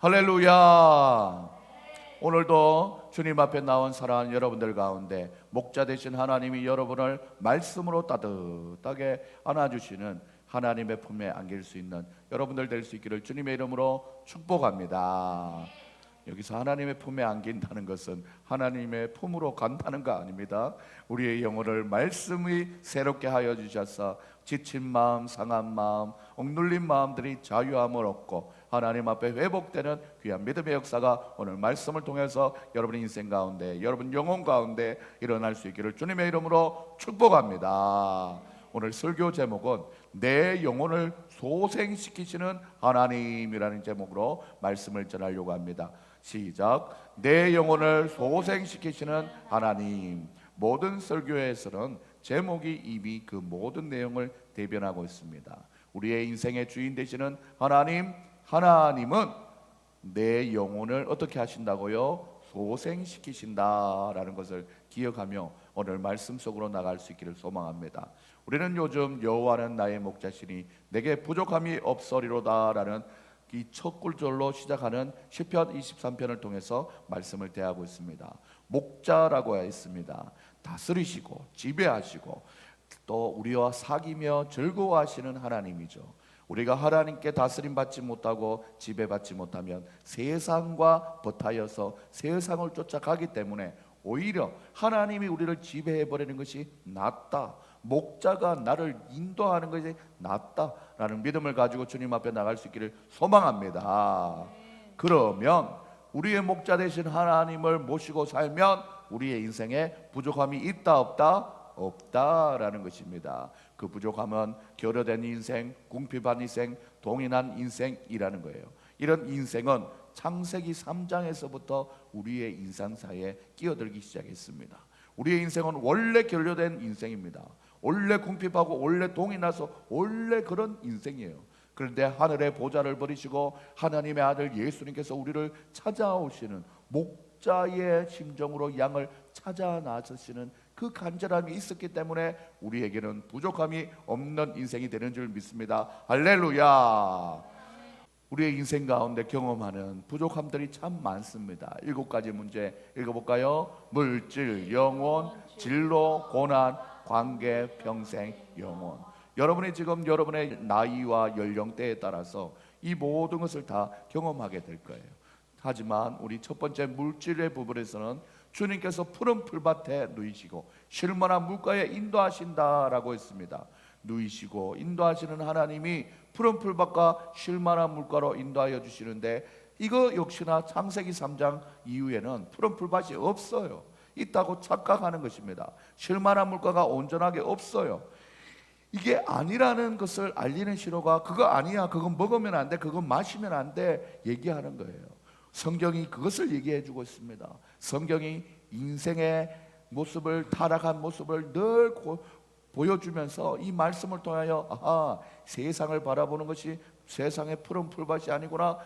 할렐루야. 오늘도 주님 앞에 나온 사랑하는 여러분들 가운데 목자 되신 하나님이 여러분을 말씀으로 따뜻하게 안아주시는 하나님의 품에 안길 수 있는 여러분들 될 수 있기를 주님의 이름으로 축복합니다. 여기서 하나님의 품에 안긴다는 것은 하나님의 품으로 간다는 거 아닙니다. 우리의 영혼을 말씀이 새롭게 하여 주셔서 지친 마음, 상한 마음, 억눌린 마음들이 자유함을 얻고 하나님 앞에 회복되는 귀한 믿음의 역사가 오늘 말씀을 통해서 여러분의 인생 가운데, 여러분 영혼 가운데 일어날 수 있기를 주님의 이름으로 축복합니다. 오늘 설교 제목은 내 영혼을 소생시키시는 하나님이라는 제목으로 말씀을 전하려고 합니다. 시작. 내 영혼을 소생시키시는 하나님. 모든 설교에서는 제목이 이미 그 모든 내용을 대변하고 있습니다. 우리의 인생의 주인 되시는 하나님, 하나님은 내 영혼을 어떻게 하신다고요? 소생시키신다라는 것을 기억하며 오늘 말씀 속으로 나갈 수 있기를 소망합니다. 우리는 요즘 여호와는 나의 목자시니 내게 부족함이 없으리로다라는 이 첫 구절로 시작하는 시편 23편을 통해서 말씀을 대하고 있습니다. 목자라고 했습니다. 다스리시고 지배하시고 또 우리와 사귀며 즐거워하시는 하나님이죠. 우리가 하나님께 다스림 받지 못하고 지배받지 못하면 세상과 버타여서 세상을 쫓아가기 때문에 오히려 하나님이 우리를 지배해버리는 것이 낫다, 목자가 나를 인도하는 것이 낫다라는 믿음을 가지고 주님 앞에 나갈 수 있기를 소망합니다. 그러면 우리의 목자 되신 하나님을 모시고 살면 우리의 인생에 부족함이 있다 없다? 없다라는 것입니다. 그 부족함은 결여된 인생, 궁핍한 인생, 동인한 인생이라는 거예요. 이런 인생은 창세기 3장에서부터 우리의 인생사에 끼어들기 시작했습니다. 우리의 인생은 원래 결여된 인생입니다. 원래 궁핍하고 원래 동인나서 원래 그런 인생이에요. 그런데 하늘의 보좌를 버리시고 하나님의 아들 예수님께서 우리를 찾아오시는 목자의 심정으로 양을 찾아 나서시는 그 간절함이 있었기 때문에 우리에게는 부족함이 없는 인생이 되는 줄 믿습니다. 할렐루야. 우리의 인생 가운데 경험하는 부족함들이 참 많습니다. 7가지 문제 읽어볼까요? 물질, 영혼, 진로, 고난, 관계, 평생, 영혼. 여러분이 지금 여러분의 나이와 연령대에 따라서 이 모든 것을 다 경험하게 될 거예요. 하지만 우리 첫 번째 물질의 부분에서는 주님께서 푸른 풀밭에 누이시고 쉴만한 물가에 인도하신다라고 했습니다. 누이시고 인도하시는 하나님이 푸른 풀밭과 쉴만한 물가로 인도하여 주시는데 이거 역시나 창세기 3장 이후에는 푸른 풀밭이 없어요. 있다고 착각하는 것입니다. 쉴만한 물가가 온전하게 없어요. 이게 아니라는 것을 알리는 신호가 그거 아니야, 그건 먹으면 안 돼, 그건 마시면 안 돼 얘기하는 거예요. 성경이 그것을 얘기해 주고 있습니다. 성경이 인생의 모습을, 타락한 모습을 늘 보여주면서 이 말씀을 통하여 아하, 세상을 바라보는 것이 세상의 푸른 풀밭이 아니구나,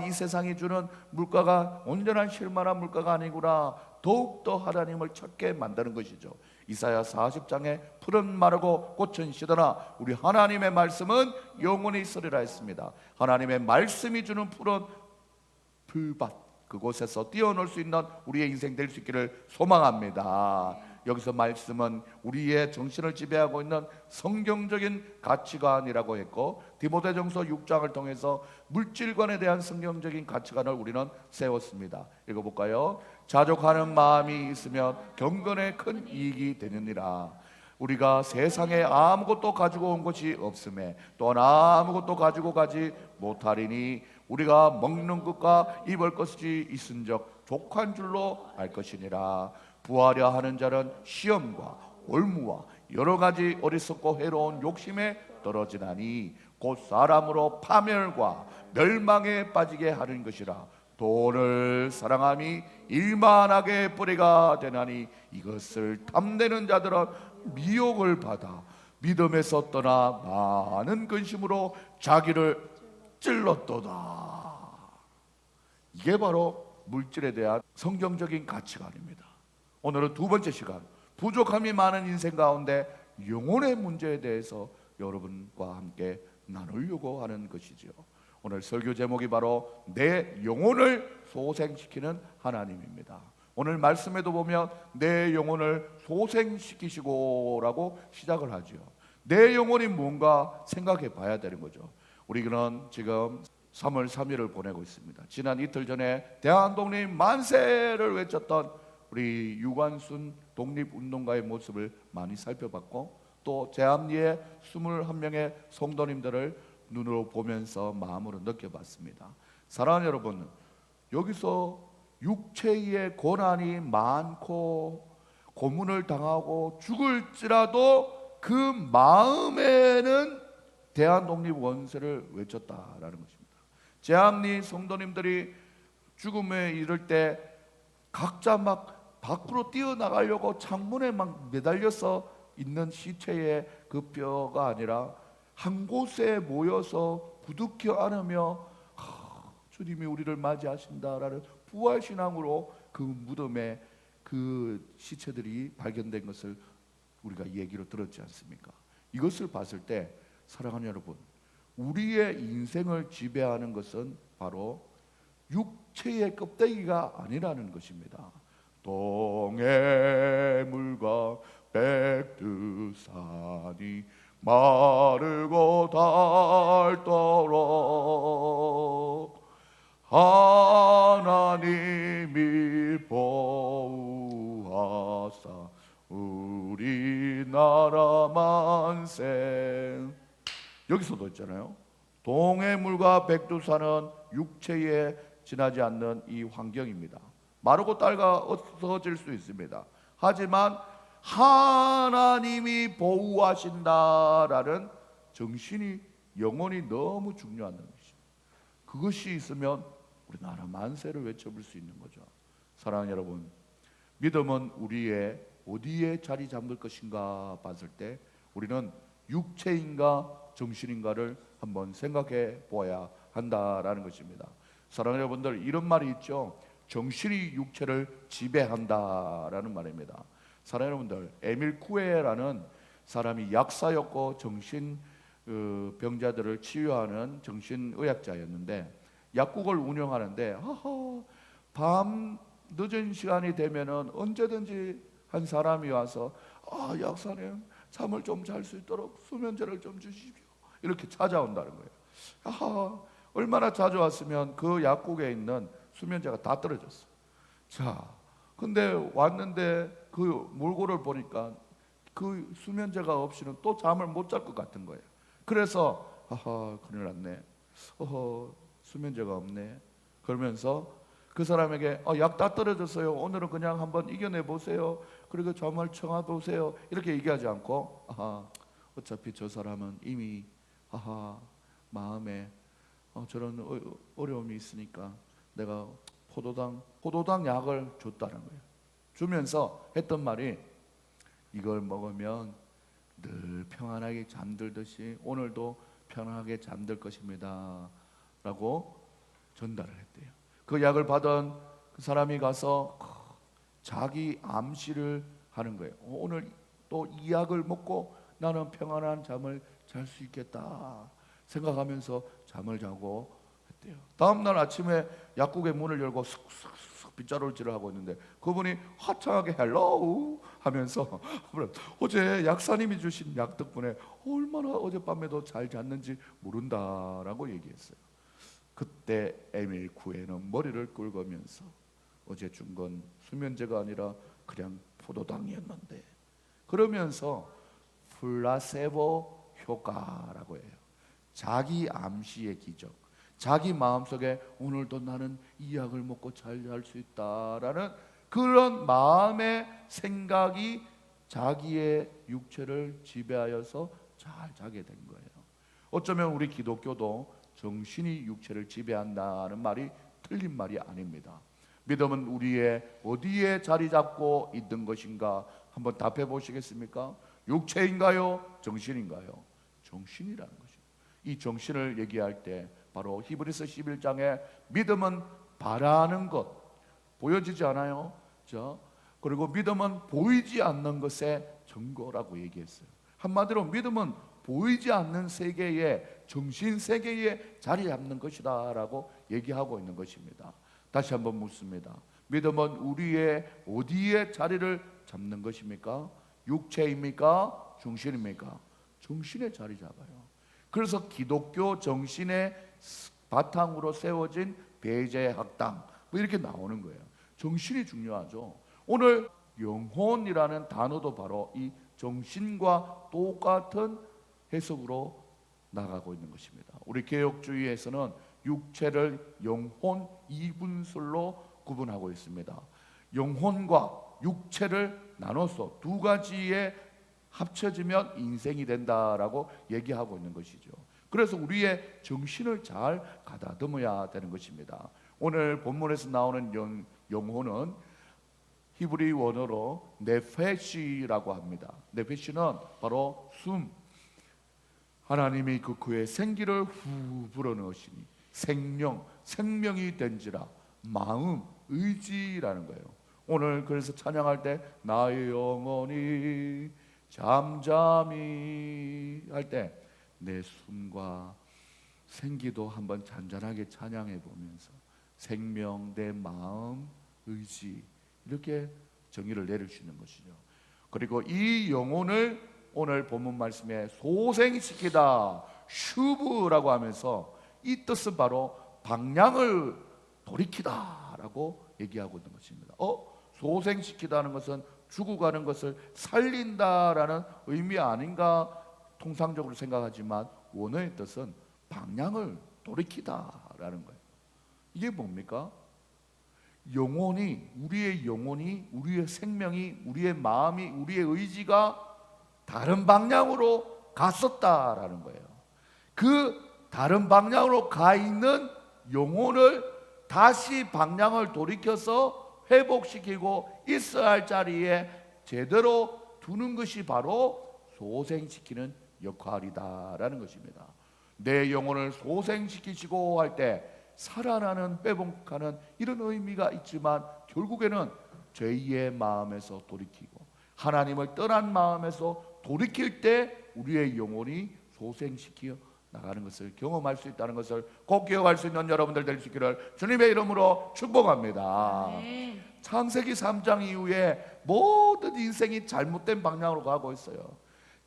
이 세상이 주는 물가가 온전한 쉴만한 물가가 아니구나, 더욱더 하나님을 찾게 만드는 것이죠. 이사야 40장에 푸른 마르고 꽃은 시드나 우리 하나님의 말씀은 영원히 있으리라 했습니다. 하나님의 말씀이 주는 푸른 풀밭, 그곳에서 뛰어놀 수 있는 우리의 인생 될 수 있기를 소망합니다. 여기서 말씀은 우리의 정신을 지배하고 있는 성경적인 가치관이라고 했고, 디모데전서 6장을 통해서 물질관에 대한 성경적인 가치관을 우리는 세웠습니다. 읽어볼까요? 자족하는 마음이 있으면 경건에 큰 이익이 되느니라. 우리가 세상에 아무것도 가지고 온 것이 없음에 또한 아무것도 가지고 가지 못하리니 우리가 먹는 것과 입을 것이 있은적 족한 줄로 알 것이니라. 부하려 하는 자는 시험과 올무와 여러 가지 어리석고 해로운 욕심에 떨어지나니 곧 사람으로 파멸과 멸망에 빠지게 하는 것이라. 돈을 사랑함이 일만하게 뿌리가 되나니 이것을 탐내는 자들은 미혹을 받아 믿음에서 떠나 많은 근심으로 자기를 찔렀도다. 이게 바로 물질에 대한 성경적인 가치관입니다. 오늘은 두 번째 시간, 부족함이 많은 인생 가운데 영혼의 문제에 대해서 여러분과 함께 나누려고 하는 것이죠. 오늘 설교 제목이 바로 내 영혼을 소생시키는 하나님입니다. 오늘 말씀에도 보면 내 영혼을 소생시키시고라고 시작을 하죠. 내 영혼이 뭔가 생각해 봐야 되는 거죠. 우리는 지금 3월 3일을 보내고 있습니다. 지난 이틀 전에 대한독립 만세를 외쳤던 우리 유관순 독립운동가의 모습을 많이 살펴봤고, 또 제암리의 21명의 성도님들을 눈으로 보면서 마음으로 느껴봤습니다. 사랑하는 여러분, 여기서 육체의 고난이 많고 고문을 당하고 죽을지라도 그 마음에는 대한독립 원세를 외쳤다라는 것입니다. 제암리 성도님들이 죽음에 이를 때 각자 막 밖으로 뛰어나가려고 창문에 막 매달려서 있는 시체의 그 뼈가 아니라 한 곳에 모여서 부둥켜 안으며 주님이 우리를 맞이하신다라는 부활신앙으로 그 무덤에 그 시체들이 발견된 것을 우리가 얘기로 들었지 않습니까? 이것을 봤을 때 사랑하는 여러분, 우리의 인생을 지배하는 것은 바로 육체의 껍데기가 아니라는 것입니다. 동해 물과 백두산이 마르고 닳도록 하나님이 보호하사 우리나라 만세. 여기서도 있잖아요. 동해물과 백두산은 육체에 지나지 않는 이 환경입니다. 마르고 닳아질 수 있습니다. 하지만 하나님이 보호하신다라는 정신이, 영혼이 너무 중요한 것입니다. 그것이 있으면 우리나라 만세를 외쳐볼 수 있는 거죠. 사랑하는 여러분, 믿음은 우리의 어디에 자리 잡을 것인가 봤을 때 우리는 육체인가 정신인가를 한번 생각해 보아야 한다라는 것입니다. 사랑하는 여러분들, 이런 말이 있죠. 정신이 육체를 지배한다라는 말입니다. 사랑하는 여러분들, 에밀 쿠에라는 사람이 약사였고 정신 병자들을 치유하는 정신의학자였는데, 약국을 운영하는데 밤 늦은 시간이 되면은 언제든지 한 사람이 와서 약사님, 잠을 좀 잘 수 있도록 수면제를 좀 주십시오, 이렇게 찾아온다는 거예요. 얼마나 자주 왔으면 그 약국에 있는 수면제가 다 떨어졌어. 자, 근데 왔는데 그 몰골을 보니까 그 수면제가 없이는 또 잠을 못 잘 것 같은 거예요. 그래서 큰일 났네, 수면제가 없네, 그러면서 그 사람에게 약 다 떨어졌어요, 오늘은 그냥 한번 이겨내 보세요, 그리고 잠을 청해 보세요, 이렇게 얘기하지 않고 어차피 저 사람은 이미 마음에 저런 어려움이 있으니까 내가 포도당 약을 줬다는 거예요. 주면서 했던 말이, 이걸 먹으면 늘 평안하게 잠들듯이 오늘도 편안하게 잠들 것입니다 라고 전달을 했대요. 그 약을 받은 그 사람이 가서 자기 암시를 하는 거예요. 오늘 또 이 약을 먹고 나는 평안한 잠을 잘 수 있겠다 생각하면서 잠을 자고 했대요. 다음날 아침에 약국의 문을 열고 슥슥슥 빗자루질을 하고 있는데 그분이 화창하게 헬로우 하면서 어제 약사님이 주신 약 덕분에 얼마나 어젯밤에도 잘 잤는지 모른다라고 얘기했어요. 그때 에밀 쿠에는 머리를 긁으면서 어제 준 건 수면제가 아니라 그냥 포도당이었는데, 그러면서 플라세보 효과라고 해요. 자기 암시의 기적, 자기 마음속에 오늘도 나는 이 약을 먹고 잘 잘 수 있다라는 그런 마음의 생각이 자기의 육체를 지배하여서 잘 자게 된 거예요. 어쩌면 우리 기독교도 정신이 육체를 지배한다는 말이 틀린 말이 아닙니다. 믿음은 우리의 어디에 자리 잡고 있는 것인가 한번 답해 보시겠습니까? 육체인가요? 정신인가요? 정신이라는 것입니다. 이 정신을 얘기할 때 바로 히브리서 11장에 믿음은 바라는 것, 보여지지 않아요? 그리고 믿음은 보이지 않는 것의 증거라고 얘기했어요. 한마디로 믿음은 보이지 않는 세계의 정신 세계에 자리 잡는 것이다 라고 얘기하고 있는 것입니다. 다시 한번 묻습니다. 믿음은 우리의 어디에 자리를 잡는 것입니까? 육체입니까? 정신입니까? 정신에 자리 잡아요. 그래서 기독교 정신의 바탕으로 세워진 배제 학당 뭐 이렇게 나오는 거예요. 정신이 중요하죠. 오늘 영혼이라는 단어도 바로 이 정신과 똑같은 해석으로 나가고 있는 것입니다. 우리 개혁주의에서는 육체를 영혼 이분설로 구분하고 있습니다. 영혼과 육체를 나눠서 두 가지에 합쳐지면 인생이 된다라고 얘기하고 있는 것이죠. 그래서 우리의 정신을 잘 가다듬어야 되는 것입니다. 오늘 본문에서 나오는 영혼은 히브리 원어로 네페시라고 합니다. 네페시는 바로 숨, 하나님이 그의 생기를 후 불어넣으시니 생명이 된지라 마음, 의지라는 거예요. 오늘 그래서 찬양할 때 나의 영혼이 잠잠히 할 때 내 숨과 생기도 한번 잔잔하게 찬양해 보면서 생명, 내 마음, 의지 이렇게 정의를 내릴 수 있는 것이죠. 그리고 이 영혼을 오늘 본문 말씀에 소생시키다 슈브라고 하면서 이 뜻은 바로 방향을 돌이키다 라고 얘기하고 있는 것입니다. 소생시키다는 것은 죽어가는 것을 살린다라는 의미 아닌가 통상적으로 생각하지만 원어의 뜻은 방향을 돌이키다라는 거예요. 이게 뭡니까? 우리의 영혼이, 우리의 생명이, 우리의 마음이, 우리의 의지가 다른 방향으로 갔었다라는 거예요. 그 다른 방향으로 가 있는 영혼을 다시 방향을 돌이켜서 회복시키고 있어야 할 자리에 제대로 두는 것이 바로 소생시키는 역할이다라는 것입니다. 내 영혼을 소생시키시고 할 때 살아나는, 회복하는 이런 의미가 있지만 결국에는 죄의 마음에서 돌이키고 하나님을 떠난 마음에서 돌이킬 때 우리의 영혼이 소생시켜 나가는 것을 경험할 수 있다는 것을 꼭 기억할 수 있는 여러분들 될 수 있기를 주님의 이름으로 축복합니다. 창세기 3장 이후에 모든 인생이 잘못된 방향으로 가고 있어요.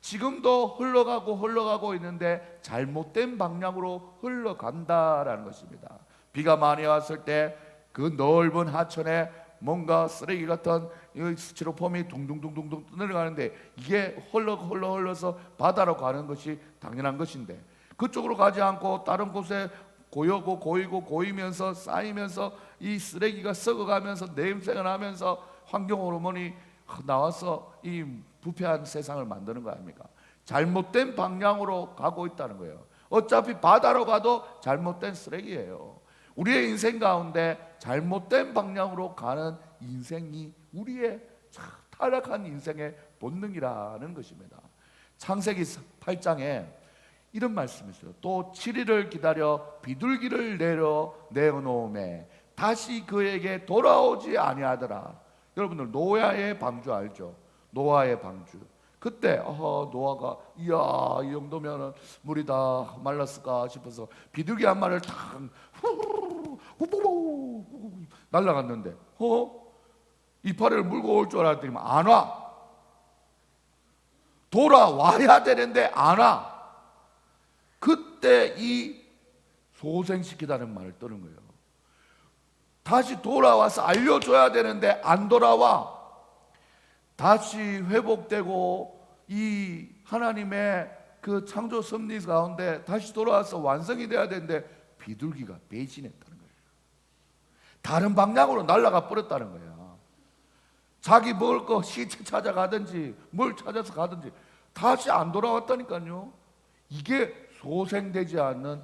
지금도 흘러가고 있는데 잘못된 방향으로 흘러간다라는 것입니다. 비가 많이 왔을 때 그 넓은 하천에 뭔가 쓰레기 같은 스티로폼이 둥둥둥둥 내려가는데 이게 흘러서 바다로 가는 것이 당연한 것인데 그쪽으로 가지 않고 다른 곳에 고이면서 쌓이면서 이 쓰레기가 썩어가면서 냄새가 나면서 환경 호르몬이 나와서 이 부패한 세상을 만드는 거 아닙니까? 잘못된 방향으로 가고 있다는 거예요. 어차피 바다로 가도 잘못된 쓰레기예요. 우리의 인생 가운데 잘못된 방향으로 가는 인생이 우리의 타락한 인생의 본능이라는 것입니다. 창세기 8장에 이런 말씀이 있어요. 또 7일을 기다려 비둘기를 내어놓음에 다시 그에게 돌아오지 아니하더라. 여러분들 노아의 방주 알죠? 노아의 방주. 그때 노아가 이야 이 정도면 물이 다 말랐을까 싶어서 비둘기 한 마리를 탁 후후후 날아갔는데 이파리를 물고 올 줄 알았더니 안 와. 돌아와야 되는데 안 와. 그때 이 소생시키다는 말을 떠는 거예요. 다시 돌아와서 알려줘야 되는데 안 돌아와. 다시 회복되고 이 하나님의 그 창조 섭리 가운데 다시 돌아와서 완성이 돼야 되는데 비둘기가 배신했다는 거예요. 다른 방향으로 날아가 버렸다는 거야. 자기 먹을 거 시체 찾아가든지 뭘 찾아서 가든지 다시 안 돌아왔다니까요. 이게 소생되지 않는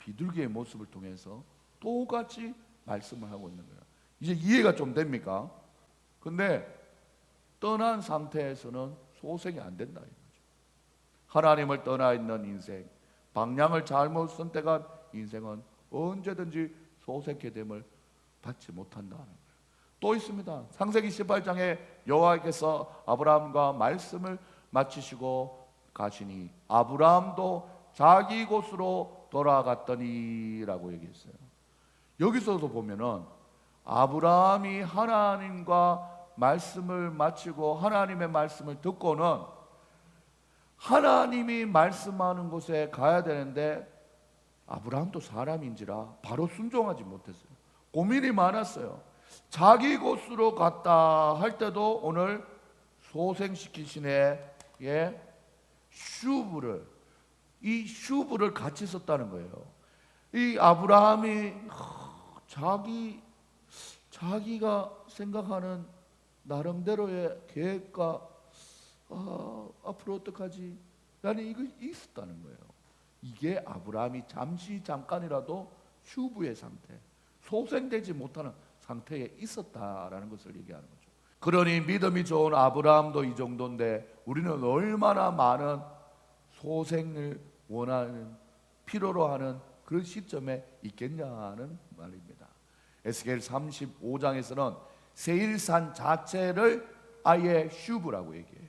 비둘기의 모습을 통해서 똑같이 말씀을 하고 있는 거예요. 이제 이해가 좀 됩니까? 근데 떠난 상태에서는 소생이 안 된다 이거죠. 하나님을 떠나 있는 인생, 방향을 잘못 선택한 인생은 언제든지 소생케 됨을 받지 못한다는 거예요. 또 있습니다. 창세기 18장에 여호와께서 아브라함과 말씀을 마치시고 가시니 아브라함도 자기 곳으로 돌아갔더니라고 얘기했어요. 여기서도 보면은 아브라함이 하나님과 말씀을 마치고 하나님의 말씀을 듣고는 하나님이 말씀하는 곳에 가야 되는데 아브라함도 사람인지라 바로 순종하지 못했어요. 고민이 많았어요. 자기 곳으로 갔다 할 때도 오늘 소생시키시네 슈브를, 이 슈브를 같이 썼다는 거예요. 이 아브라함이 자기가 생각하는 나름대로의 계획과 앞으로 어떡하지? 나는 이거 있었다는 거예요. 이게 아브라함이 잠깐이라도 슈브의 상태, 소생되지 못하는 상태에 있었다라는 것을 얘기하는 거죠. 그러니 믿음이 좋은 아브라함도 이 정도인데 우리는 얼마나 많은 소생을 원하는, 필요로 하는 그런 시점에 있겠냐는 말입니다. 에스겔 35장에서는 세일산 자체를 아예 슈브라고 얘기해요.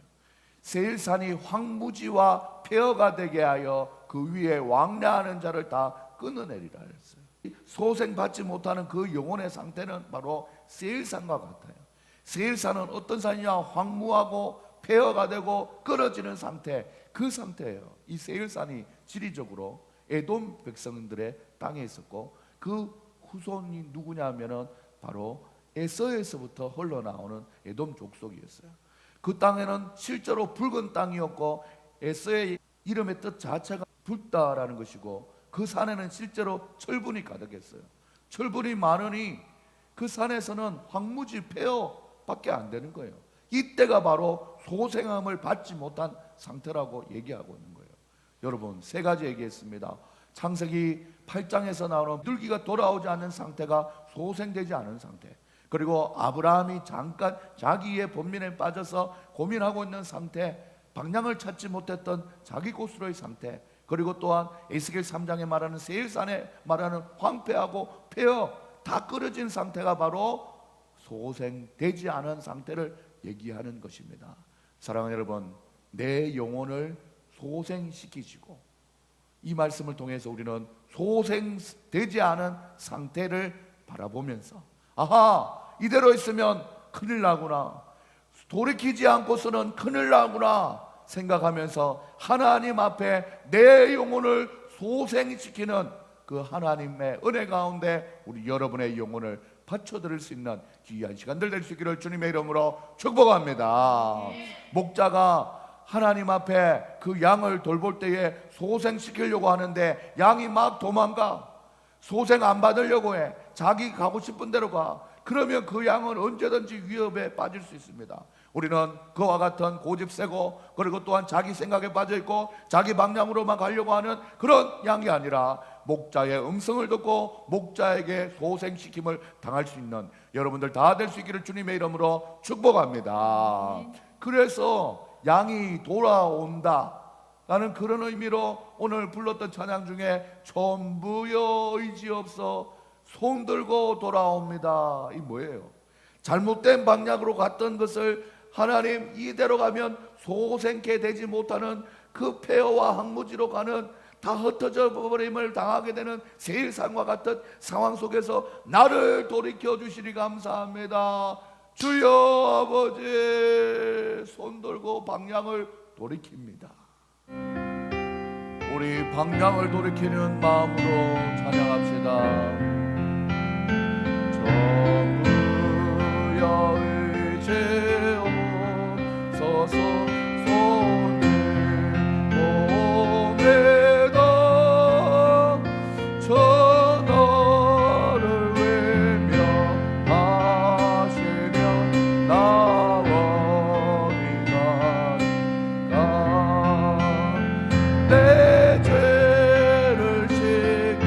세일산이 황무지와 폐허가 되게 하여 그 위에 왕래하는 자를 다 끊어내리라 했어요. 소생받지 못하는 그 영혼의 상태는 바로 세일산과 같아요. 세일산은 어떤 산이냐? 황무하고 폐허가 되고 끊어지는 상태, 그 상태예요. 이 세일산이 지리적으로 에돔 백성들의 땅에 있었고 그 후손이 누구냐 하면은 바로 에서에서부터 흘러나오는 에돔 족속이었어요. 그 땅에는 실제로 붉은 땅이었고 에서의 이름의 뜻 자체가 붉다라는 것이고 그 산에는 실제로 철분이 가득했어요. 철분이 많으니 그 산에서는 황무지 폐허밖에 안 되는 거예요. 이때가 바로 소생함을 받지 못한 상태라고 얘기하고 있는 거예요. 여러분, 세 가지 얘기했습니다. 창세기 8장에서 나오는 들기가 돌아오지 않는 상태가 소생되지 않은 상태, 그리고 아브라함이 잠깐 자기의 본민에 빠져서 고민하고 있는 상태, 방향을 찾지 못했던 자기 곳으로의 상태, 그리고 또한 에스겔 3장에 말하는 세일산에 말하는 황폐하고 폐허 다 끊어진 상태가 바로 소생되지 않은 상태를 얘기하는 것입니다. 사랑하는 여러분, 내 영혼을 소생시키시고 이 말씀을 통해서 우리는 소생되지 않은 상태를 바라보면서 이대로 있으면 큰일 나구나, 돌이키지 않고서는 큰일 나구나 생각하면서 하나님 앞에 내 영혼을 소생시키는 그 하나님의 은혜 가운데 우리 여러분의 영혼을 바쳐드릴 수 있는 귀한 시간들 될 수 있기를 주님의 이름으로 축복합니다. 목자가 하나님 앞에 그 양을 돌볼 때에 소생시키려고 하는데 양이 막 도망가, 소생 안 받으려고 해, 자기 가고 싶은 대로 가. 그러면 그 양은 언제든지 위협에 빠질 수 있습니다. 우리는 그와 같은 고집세고 그리고 또한 자기 생각에 빠져있고 자기 방향으로만 가려고 하는 그런 양이 아니라 목자의 음성을 듣고 목자에게 소생시킴을 당할 수 있는 여러분들 다 될 수 있기를 주님의 이름으로 축복합니다. 그래서 양이 돌아온다 라는 그런 의미로 오늘 불렀던 찬양 중에 전부여 의지없어 손들고 돌아옵니다, 이 뭐예요? 잘못된 방향으로 갔던 것을 하나님 이대로 가면 소생케 되지 못하는 그 폐허와 항무지로 가는 다 흩어져 버림을 당하게 되는 세일산과 같은 상황 속에서 나를 돌이켜 주시니 감사합니다. 주여 아버지, 손들고 방향을 돌이킵니다. 우리 방향을 돌이키는 마음으로 찬양합시다. 전부여 의지없어서 손을 보내다 전하를 외면하시며 나원이나니까 내 죄를 씻기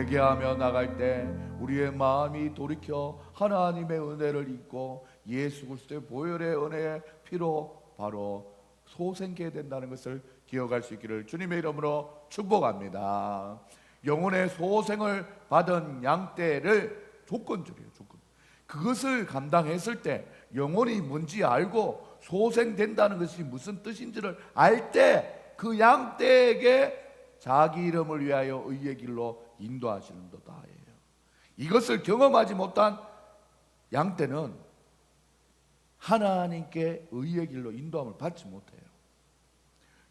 회개하며 나갈 때 우리의 마음이 돌이켜 하나님의 은혜를 잊고 예수 그리스도의 보혈의 은혜의 피로 바로 소생케 된다는 것을 기억할 수 있기를 주님의 이름으로 축복합니다. 영혼의 소생을 받은 양떼를 조건적이에요. 조건. 그것을 감당했을 때 영혼이 뭔지 알고 소생된다는 것이 무슨 뜻인지를 알 때 그 양떼에게 자기 이름을 위하여 의의 길로 인도하시는도다예요. 이것을 경험하지 못한 양떼는 하나님께 의의 길로 인도함을 받지 못해요.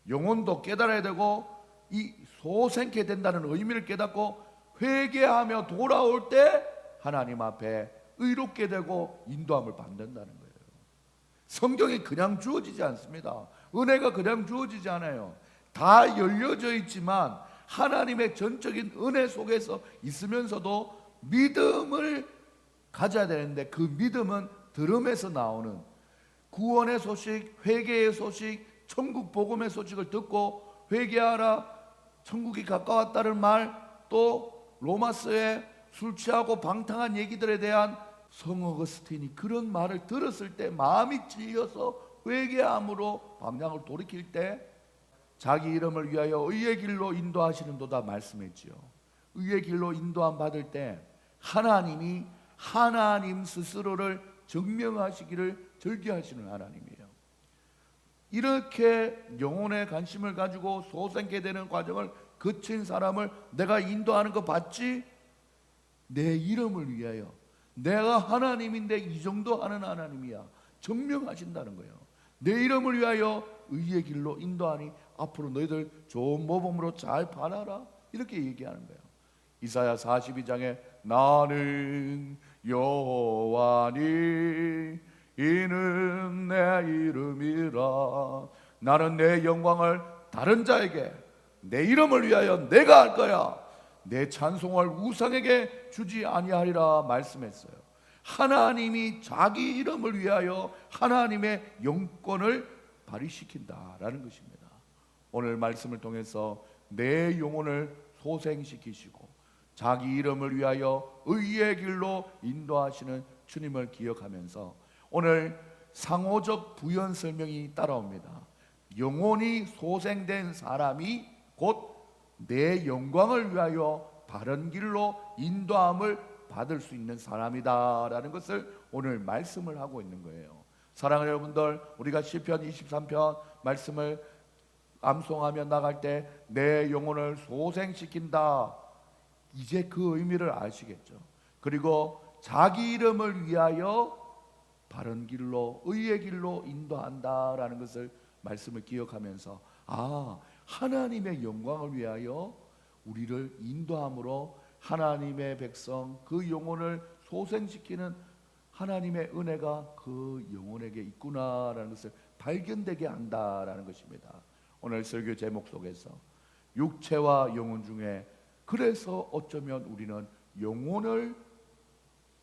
영혼도 깨달아야 되고 이 소생케 된다는 의미를 깨닫고 회개하며 돌아올 때 하나님 앞에 의롭게 되고 인도함을 받는다는 거예요. 성경이 그냥 주어지지 않습니다. 은혜가 그냥 주어지지 않아요. 다 열려져 있지만 하나님의 전적인 은혜 속에서 있으면서도 믿음을 가져야 되는데 그 믿음은 들음에서 나오는 구원의 소식, 회개의 소식, 천국 복음의 소식을 듣고 회개하라, 천국이 가까웠다는 말, 또 로마서의 술 취하고 방탕한 얘기들에 대한 성 어거스틴이 그런 말을 들었을 때 마음이 찔려서 회개함으로 방향을 돌이킬 때 자기 이름을 위하여 의의 길로 인도하시는도다 말씀했지요. 의의 길로 인도함 받을 때 하나님이 하나님 스스로를 증명하시기를 절기하시는 하나님이에요. 이렇게 영혼의 관심을 가지고 소생케 되는 과정을 거친 사람을 내가 인도하는 거 봤지? 내 이름을 위하여 내가 하나님인데 이 정도 하는 하나님이야 증명하신다는 거예요. 내 이름을 위하여 의의 길로 인도하니 앞으로 너희들 좋은 모범으로 잘 바라라 이렇게 얘기하는 거예요. 이사야 42장에 나는 여호와니 이는 내 이름이라. 나는 내 영광을 다른 자에게 내 이름을 위하여 내가 할 거야. 내 찬송을 우상에게 주지 아니하리라 말씀했어요. 하나님이 자기 이름을 위하여 하나님의 영권을 발휘시킨다라는 것입니다. 오늘 말씀을 통해서 내 영혼을 소생시키시고 자기 이름을 위하여 의의 길로 인도하시는 주님을 기억하면서 오늘 상호적 부연 설명이 따라옵니다. 영혼이 소생된 사람이 곧 내 영광을 위하여 바른 길로 인도함을 받을 수 있는 사람이다라는 것을 오늘 말씀을 하고 있는 거예요. 사랑하는 여러분들, 우리가 시편 23편 말씀을 암송하며 나갈 때 내 영혼을 소생시킨다, 이제 그 의미를 아시겠죠. 그리고 자기 이름을 위하여 바른 길로 의의 길로 인도한다라는 것을 말씀을 기억하면서 하나님의 영광을 위하여 우리를 인도함으로 하나님의 백성 그 영혼을 소생시키는 하나님의 은혜가 그 영혼에게 있구나라는 것을 발견되게 한다라는 것입니다. 오늘 설교 제목 속에서 육체와 영혼 중에 그래서 어쩌면 우리는 영혼을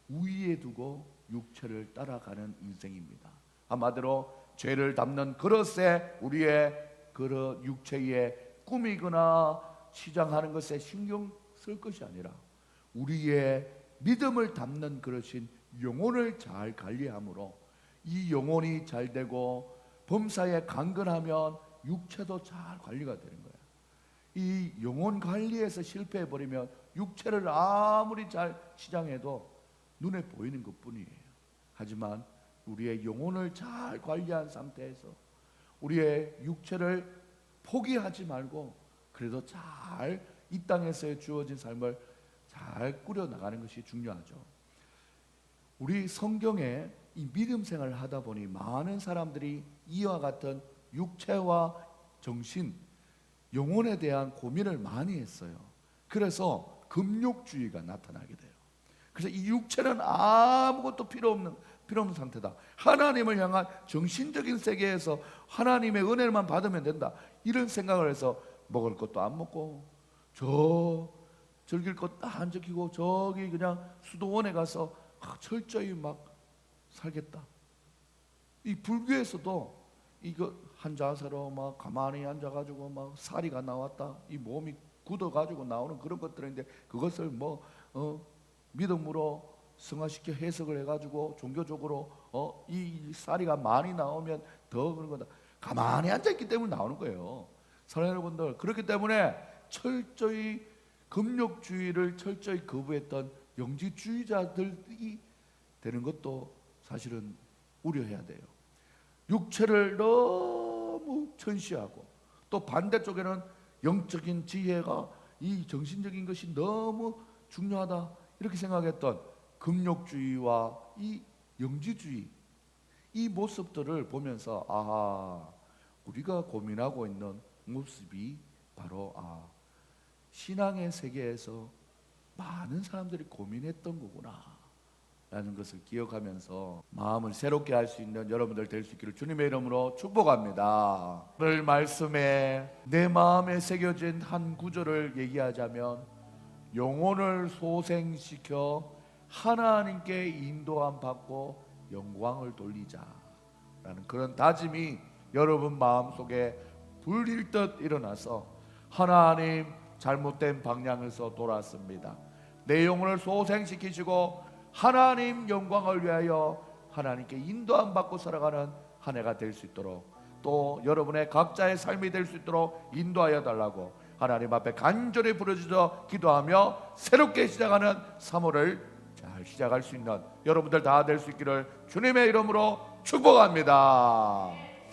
우위에 두고 육체를 따라가는 인생입니다. 한마디로 죄를 담는 그릇에 우리의 그릇 육체에 꾸미거나 치장하는 것에 신경 쓸 것이 아니라 우리의 믿음을 담는 그릇인 영혼을 잘 관리함으로 이 영혼이 잘 되고 범사에 강건하면 육체도 잘 관리가 되는 거예요. 이 영혼 관리에서 실패해버리면 육체를 아무리 잘 치장해도 눈에 보이는 것뿐이에요. 하지만 우리의 영혼을 잘 관리한 상태에서 우리의 육체를 포기하지 말고 그래도 잘 이 땅에서의 주어진 삶을 잘 꾸려나가는 것이 중요하죠. 우리 성경에 이 믿음 생활을 하다 보니 많은 사람들이 이와 같은 육체와 정신, 영혼에 대한 고민을 많이 했어요. 그래서 금욕주의가 나타나게 돼요. 그래서 이 육체는 아무것도 필요 없는 상태다. 하나님을 향한 정신적인 세계에서 하나님의 은혜만 받으면 된다. 이런 생각을 해서 먹을 것도 안 먹고 즐길 것 다 안 지키고 저기 그냥 수도원에 가서 철저히 막 살겠다. 이 불교에서도 이거 한자세로 막 가만히 앉아가지고 막 사리가 나왔다. 이 몸이 굳어 가지고 나오는 그런 것들인데 그것을 뭐 믿음으로 승화시켜 해석을 해가지고 종교적으로 이 쌀이가 많이 나오면 더 그런 거다. 가만히 앉아 있기 때문에 나오는 거예요. 사랑하는 여러분들, 그렇기 때문에 철저히 금욕주의를 철저히 거부했던 영지주의자들이 되는 것도 사실은 우려해야 돼요. 육체를 너무 천시하고 또 반대쪽에는 영적인 지혜가 이 정신적인 것이 너무 중요하다 이렇게 생각했던 금욕주의와 이 영지주의 이 모습들을 보면서 아하, 우리가 고민하고 있는 모습이 바로 신앙의 세계에서 많은 사람들이 고민했던 거구나 라는 것을 기억하면서 마음을 새롭게 할 수 있는 여러분들 될 수 있기를 주님의 이름으로 축복합니다. 오늘 말씀에 내 마음에 새겨진 한 구절을 얘기하자면 영혼을 소생시켜 하나님께 인도함 받고 영광을 돌리자라는 그런 다짐이 여러분 마음속에 불일 듯 일어나서 하나님 잘못된 방향에서 돌았습니다. 내 영혼을 소생시키시고 하나님 영광을 위하여 하나님께 인도함 받고 살아가는 한 해가 될 수 있도록 또 여러분의 각자의 삶이 될 수 있도록 인도하여 달라고 하나님 앞에 간절히 부르짖어 기도하며 새롭게 시작하는 3월을 잘 시작할 수 있는 여러분들 다 될 수 있기를 주님의 이름으로 축복합니다.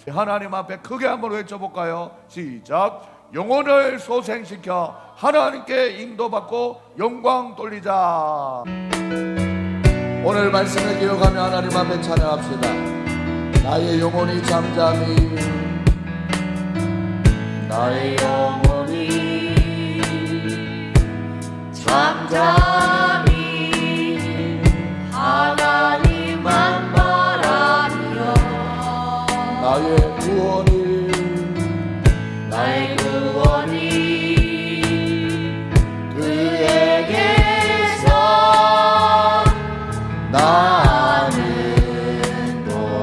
하나님 앞에 크게 한번 외쳐볼까요? 시작. 영혼을 소생시켜 하나님께 인도받고 영광 돌리자. 오늘 말씀을 기억하며 하나님 앞에 찬양합시다. 나의 영혼이 잠잠히 나의 영혼이 잠잠히 하나님만 바라며 나의 구원이 그에게서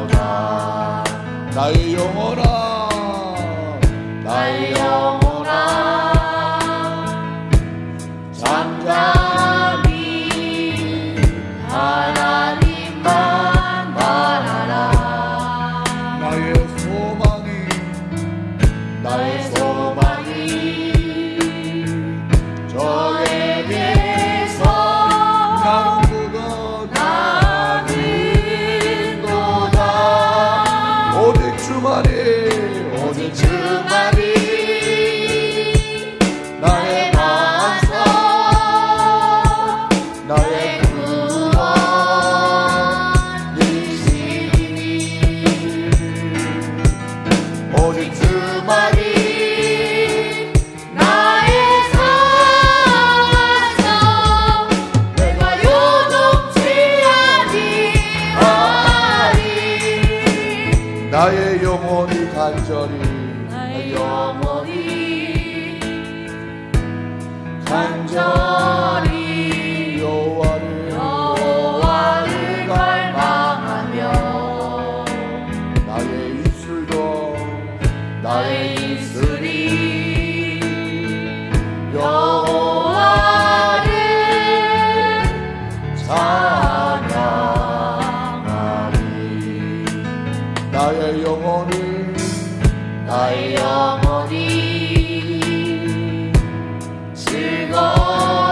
나는도다. 나의 영혼아 잠잠히 하나님만 바라라. 나의 소망이 저에게서 나는도다. 오직 주만이 나의 반석 나의 구원이시니 오직 주만이 나의 영혼이 간절히 여호와를 갈망하며 나의 입술이 여호와를 찬양하리. 나의 영혼이 즐거워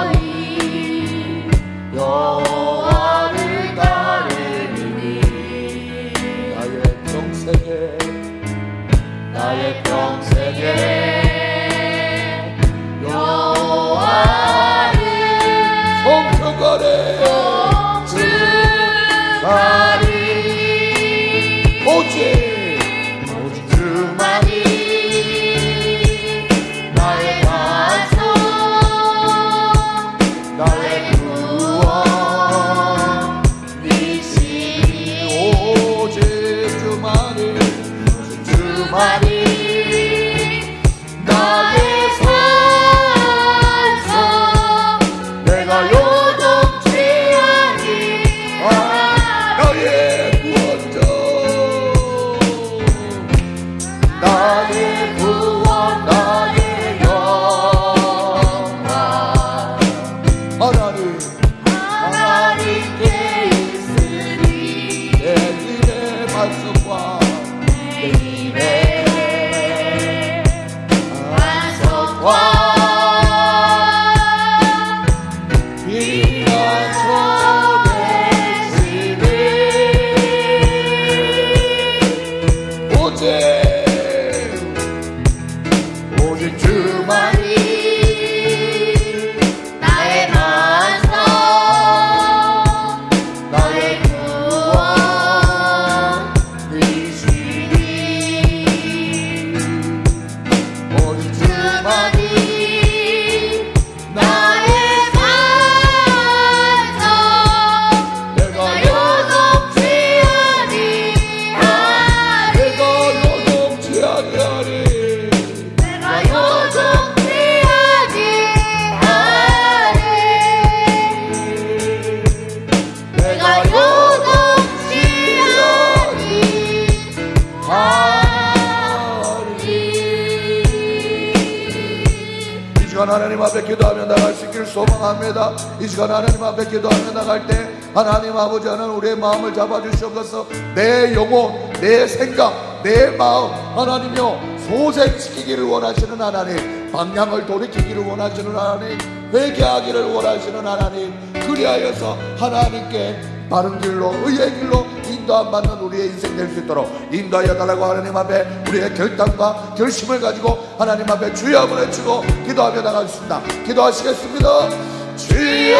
오직 주만이 나의 반석 나의 구원이시니 오직 주만이 나의 반석 내가 요동치 아니하리 내가 요동치 아니하리 내가 요동치 아니하리 내가 요동치 아니하리. 이 시간 하나님 앞에 기도하며 나갈 수 있기를 소망합니다. 이 시간 하나님 앞에 기도하며 나갈 때 하나님 아버지 하나님 우리의 마음을 잡아주시옵소서. 내 영혼, 내 생각, 내 마음 하나님이여 소생시키기를 원하시는 하나님, 방향을 돌이키기를 원하시는 하나님, 회개하기를 원하시는 하나님, 그리하여서 하나님께 바른 길로 의의 길로 인도함 받는 우리의 인생 될 수 있도록 인도하여 달라고 하나님 앞에 우리의 결단과 결심을 가지고 하나님 앞에 주여 한번 외치고 기도하며 나가겠습니다. 기도하시겠습니다. 주여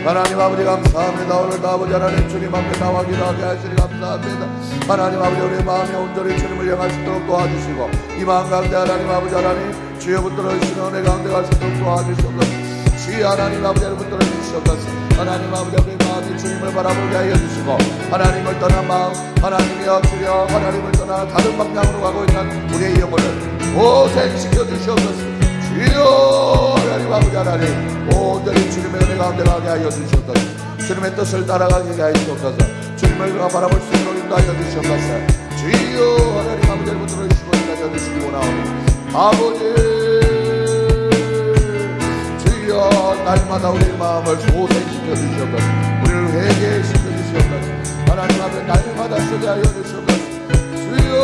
하나님 아버지 감사합니다. 오늘도 아버지 하나님 주님 앞에 나와 기도하게 하시니 감사합니다. 하나님 아버지 우리의 마음이 온전히 주님을 향할 수 있도록 도와주시고 이 마음 가운데 하나님 아버지 하나님 주여 붙들어 주시는 은혜 가운데 갈 수 있도록 도와주시옵소서. 주여 하나님 아버지 여러분 붙들어 주시옵소서. 하나님 아버지 우리의 마음이 주님을 바라보게 하여 주시고 하나님을 떠난 마음 하나님이여 주여 하나님을 떠나 다른 방향으로 가고 있는 우리의 영혼을 고생시켜 주시옵소서. 주여 하나님 아버지 하나님 온전히 주님의 은혜 가운데 가게 하여 주시옵소서. 주님의 뜻을 따라가게 하여 주시옵소서. 주님을 바라볼 수 있도록 인도하여 주시옵소서. 주여 하나님 아버지 여러분 들어주시고 인도하여 주시고 나오니 아버지 주여 날마다 우리의 마음을 소생시켜 주시옵소서. 우리를 회개시켜 주시옵소서. 하나님 앞에 날마다 쓰게 하여 주시옵소서. 주여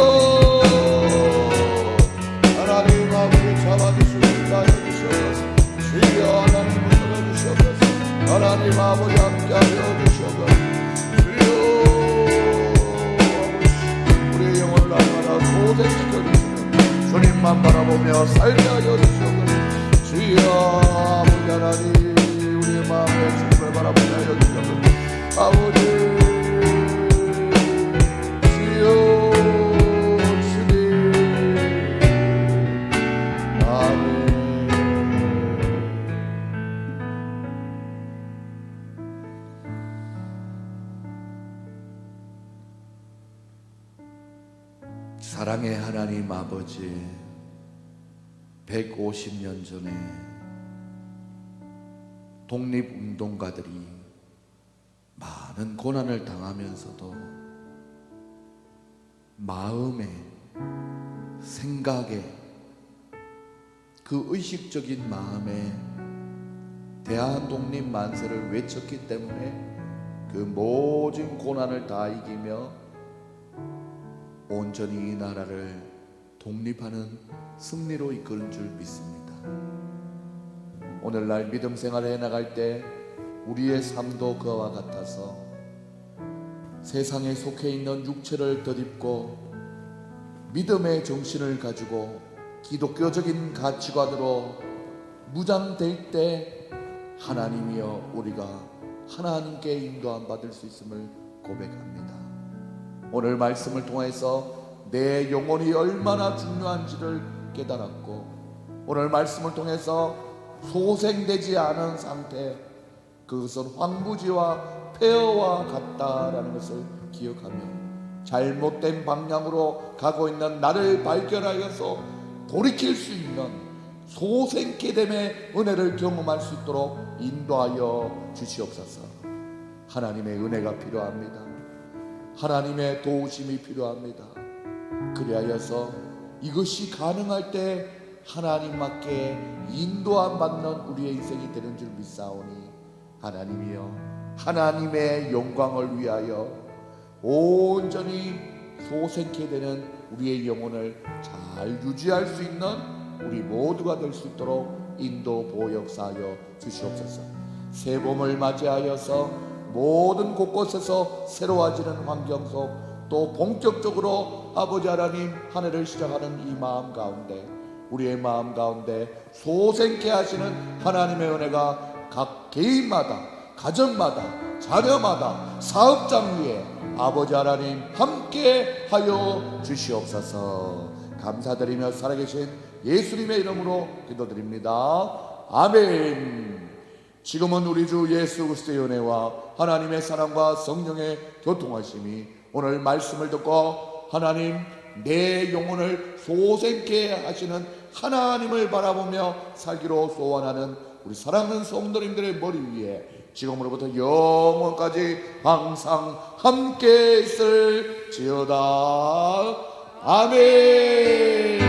하나님 아버지 잡아주시고 인도하여 주시옵소서. 주여 하나님 붙들어 주시옵소서. 하나님 아버지 함께 하여 주시옵소서. 주여 우리의 영혼을 날마다 소생시켜 주시옵소서. 주님만 바라보며 살게 하여 주시옵소서. 주여 아버지 하나님 우리의 마음에 주님을 바라보게 하여 주시옵소서. 아버지 주여 주님 아멘. 사랑의 하나님 아버지 150년 전에 독립운동가들이 많은 고난을 당하면서도 마음에 생각에 그 의식적인 마음에 대한독립 만세를 외쳤기 때문에 그 모든 고난을 다 이기며 온전히 이 나라를 독립하는 승리로 이끄는 줄 믿습니다. 오늘날 믿음 생활을 해나갈 때 우리의 삶도 그와 같아서 세상에 속해 있는 육체를 덧입고 믿음의 정신을 가지고 기독교적인 가치관으로 무장될 때 하나님이여 우리가 하나님께 인도함 받을 수 있음을 고백합니다. 오늘 말씀을 통해서 내 영혼이 얼마나 중요한지를 깨달았고 오늘 말씀을 통해서 소생되지 않은 상태 그것은 황무지와 폐허와 같다라는 것을 기억하며 잘못된 방향으로 가고 있는 나를 발견하여서 돌이킬 수 있는 소생케 됨의 은혜를 경험할 수 있도록 인도하여 주시옵소서. 하나님의 은혜가 필요합니다. 하나님의 도우심이 필요합니다. 그리하여서 이것이 가능할 때 하나님께 인도함 받는 우리의 인생이 되는 줄 믿사오니 하나님이여 하나님의 영광을 위하여 온전히 소생케 되는 우리의 영혼을 잘 유지할 수 있는 우리 모두가 될 수 있도록 인도 보호 역사하여 주시옵소서. 새 봄을 맞이하여서 모든 곳곳에서 새로워지는 환경 속 또 본격적으로 아버지 하나님 한 해를 시작하는 이 마음 가운데 우리의 마음 가운데 소생케 하시는 하나님의 은혜가 각 개인마다 가정마다 자녀마다 사업장 위에 아버지 하나님 함께 하여 주시옵소서. 감사드리며 살아계신 예수님의 이름으로 기도드립니다. 아멘. 지금은 우리 주 예수 그리스도의 은혜와 하나님의 사랑과 성령의 교통하심이 오늘 말씀을 듣고 하나님 내 영혼을 소생케 하시는 하나님을 바라보며 살기로 소원하는 우리 사랑하는 성도님들의 머리 위에 지금으로부터 영원까지 항상 함께 있을지어다. 아멘.